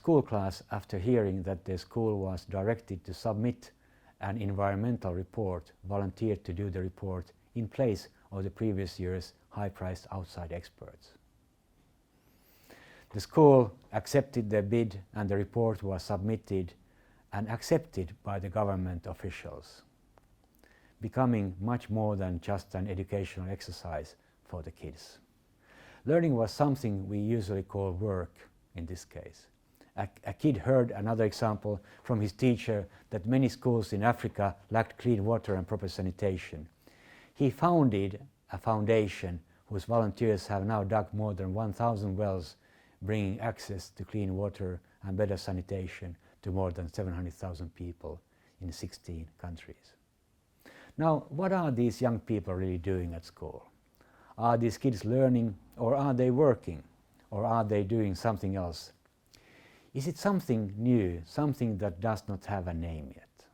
school class, after hearing that their school was directed to submit an environmental report, volunteered to do the report in place of the previous year's high-priced outside experts. The school accepted their bid and the report was submitted and accepted by the government officials, becoming much more than just an educational exercise for the kids. Learning was something we usually call work in this case. A kid heard another example from his teacher that many schools in Africa lacked clean water and proper sanitation. He founded a foundation whose volunteers have now dug more than 1,000 wells, bringing access to clean water and better sanitation to more than 700,000 people in 16 countries. Now, what are these young people really doing at school? Are these kids learning, or are they working, or are they doing something else? Is it something new, something that does not have a name yet?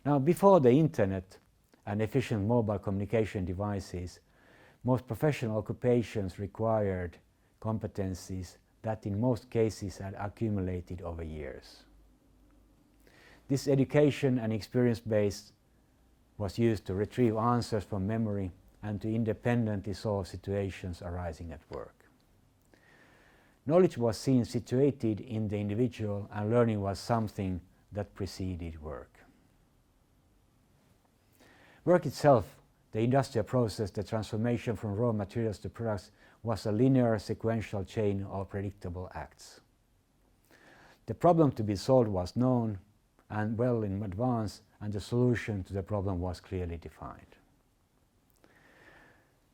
Now, before the internet and efficient mobile communication devices, most professional occupations required competencies that in most cases had accumulated over years. This education and experience base was used to retrieve answers from memory and to independently solve situations arising at work. Knowledge was seen situated in the individual, and learning was something that preceded work. Work itself, the industrial process, the transformation from raw materials to products, was a linear sequential chain of predictable acts. The problem to be solved was known and well in advance, and the solution to the problem was clearly defined.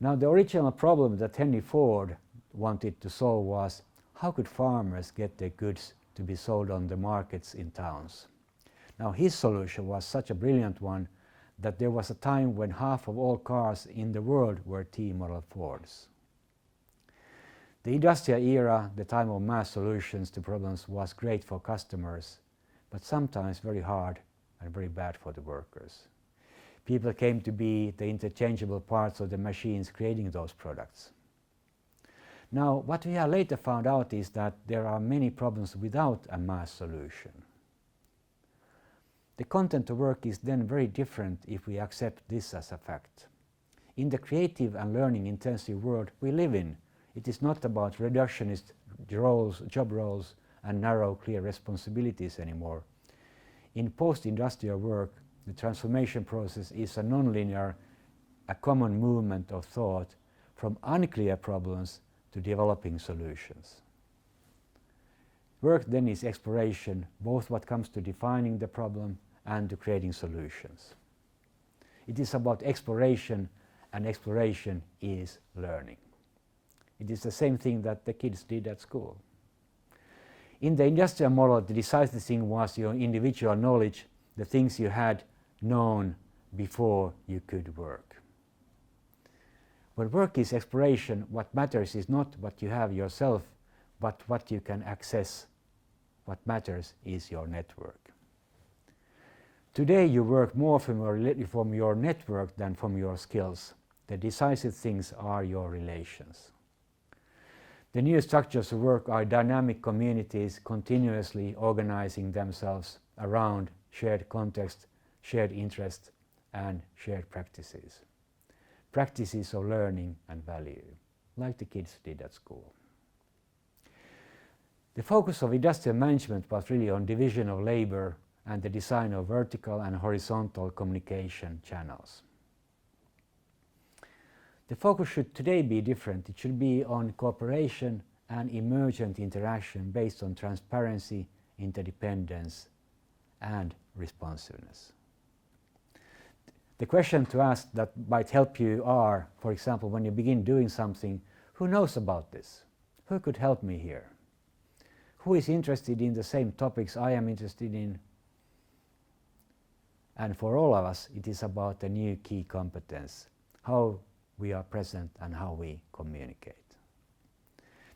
Now, the original problem that Henry Ford wanted to solve was, how could farmers get their goods to be sold on the markets in towns? Now, his solution was such a brilliant one that there was a time when half of all cars in the world were T-model Fords. The industrial era, the time of mass solutions to problems, was great for customers, but sometimes very hard and very bad for the workers. People came to be the interchangeable parts of the machines creating those products. Now, what we have later found out is that there are many problems without a mass solution. The content of work is then very different if we accept this as a fact. In the creative and learning-intensive world we live in, it is not about reductionist job roles and narrow, clear responsibilities anymore. In post-industrial work, the transformation process is a non-linear, a common movement of thought from unclear problems to developing solutions. Work then is exploration, both what comes to defining the problem and to creating solutions. It is about exploration, and exploration is learning. It is the same thing that the kids did at school. In the industrial model, the decisive thing was your individual knowledge, the things you had known before you could work. When work is exploration, what matters is not what you have yourself, but what you can access. What matters is your network. Today you work more from your network than from your skills. The decisive things are your relations. The new structures of work are dynamic communities continuously organizing themselves around shared context, shared interest, and shared practices. Practices of learning and value, like the kids did at school. The focus of industrial management was really on division of labor and the design of vertical and horizontal communication channels. The focus should today be different. It should be on cooperation and emergent interaction based on transparency, interdependence, and responsiveness. The question to ask that might help you are, for example, when you begin doing something, who knows about this? Who could help me here? Who is interested in the same topics I am interested in? And for all of us, it is about a new key competence, how we are present and how we communicate.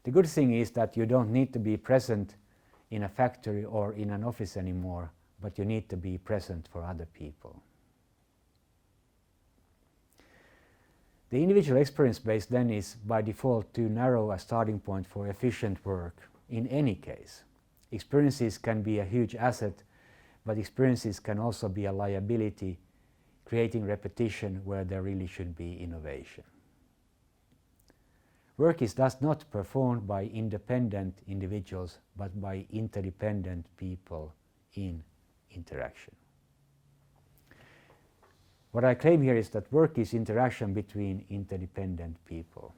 The good thing is that you don't need to be present in a factory or in an office anymore, but you need to be present for other people. The individual experience base then is by default too narrow a starting point for efficient work. in any case. Experiences can be a huge asset, but experiences can also be a liability, creating repetition where there really should be innovation. Work is thus not performed by independent individuals, but by interdependent people in interaction. What I claim here is that work is interaction between interdependent people.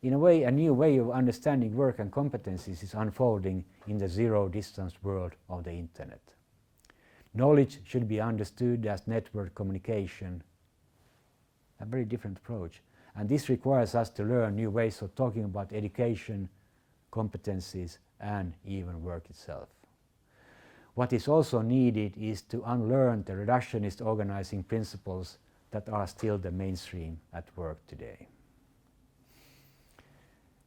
In a way, a new way of understanding work and competencies is unfolding in the zero-distance world of the Internet. Knowledge should be understood as network communication, a very different approach. And this requires us to learn new ways of talking about education, competencies, and even work itself. What is also needed is to unlearn the reductionist organizing principles that are still the mainstream at work today.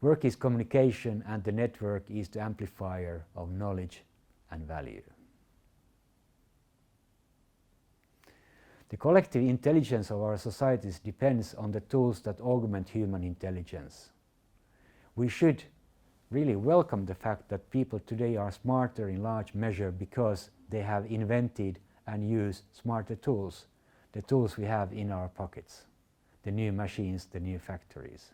Work is communication, and the network is the amplifier of knowledge and value. The collective intelligence of our societies depends on the tools that augment human intelligence. We should really welcome the fact that people today are smarter in large measure because they have invented and use smarter tools, the tools we have in our pockets, the new machines, the new factories.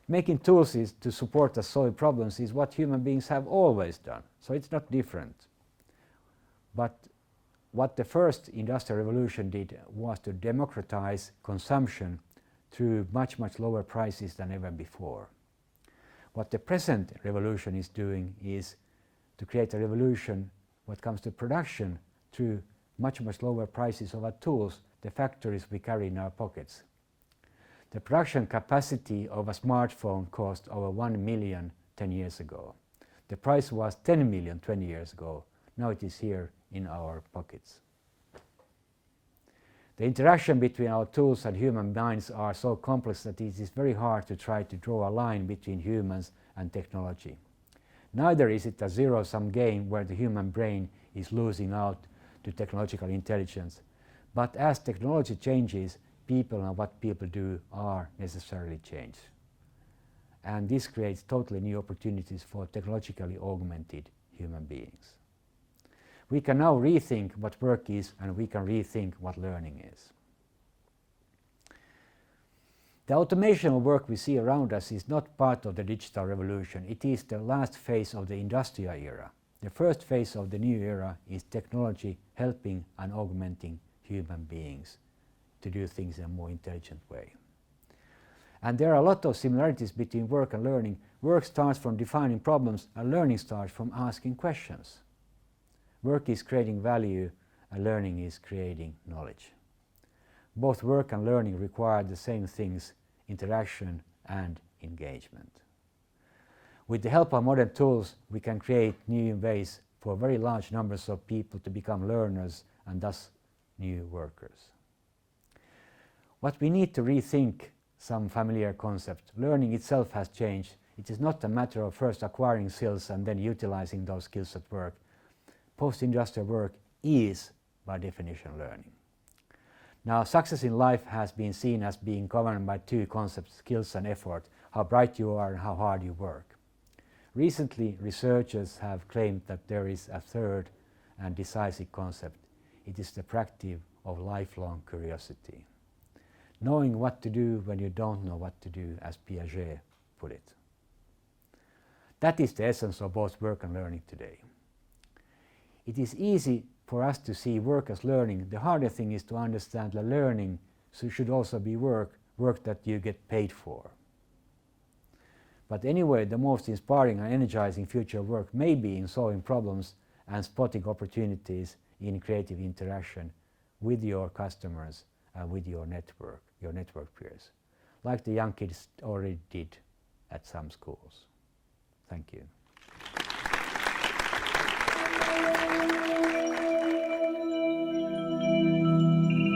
Making tools to support us solve problems is what human beings have always done, so it's not different. But what the first industrial revolution did was to democratize consumption through much lower prices than ever before. What the present revolution is doing is to create a revolution when it comes to production through much lower prices of our tools, the factories we carry in our pockets. The production capacity of a smartphone cost over 1 million 10 years ago. The price was 10 million 20 years ago. Now it is here in our pockets. The interaction between our tools and human minds are so complex that it is very hard to try to draw a line between humans and technology. Neither is it a zero-sum game where the human brain is losing out to technological intelligence. But as technology changes, people and what people do are necessarily changed. And this creates totally new opportunities for technologically augmented human beings. We can now rethink what work is, and we can rethink what learning is. The automation of work we see around us is not part of the digital revolution. It is the last phase of the industrial era. The first phase of the new era is technology helping and augmenting human beings to do things in a more intelligent way. And there are a lot of similarities between work and learning. Work starts from defining problems, and learning starts from asking questions. Work is creating value, and learning is creating knowledge. Both work and learning require the same things: interaction and engagement. With the help of modern tools, we can create new ways for very large numbers of people to become learners and thus new workers. What we need to rethink some familiar concept. Learning itself has changed. It is not a matter of first acquiring skills and then utilizing those skills at work. Post-industrial work is, by definition, learning. Now, success in life has been seen as being governed by two concepts: skills and effort, how bright you are and how hard you work. Recently, researchers have claimed that there is a third and decisive concept. It is the practice of lifelong curiosity. Knowing what to do when you don't know what to do, as Piaget put it. That is the essence of both work and learning today. It is easy for us to see work as learning. The harder thing is to understand that learning should also be work that you get paid for. But anyway, the most inspiring and energizing future work may be in solving problems and spotting opportunities in creative interaction with your customers and with your network peers, like the young kids already did at some schools. Thank you.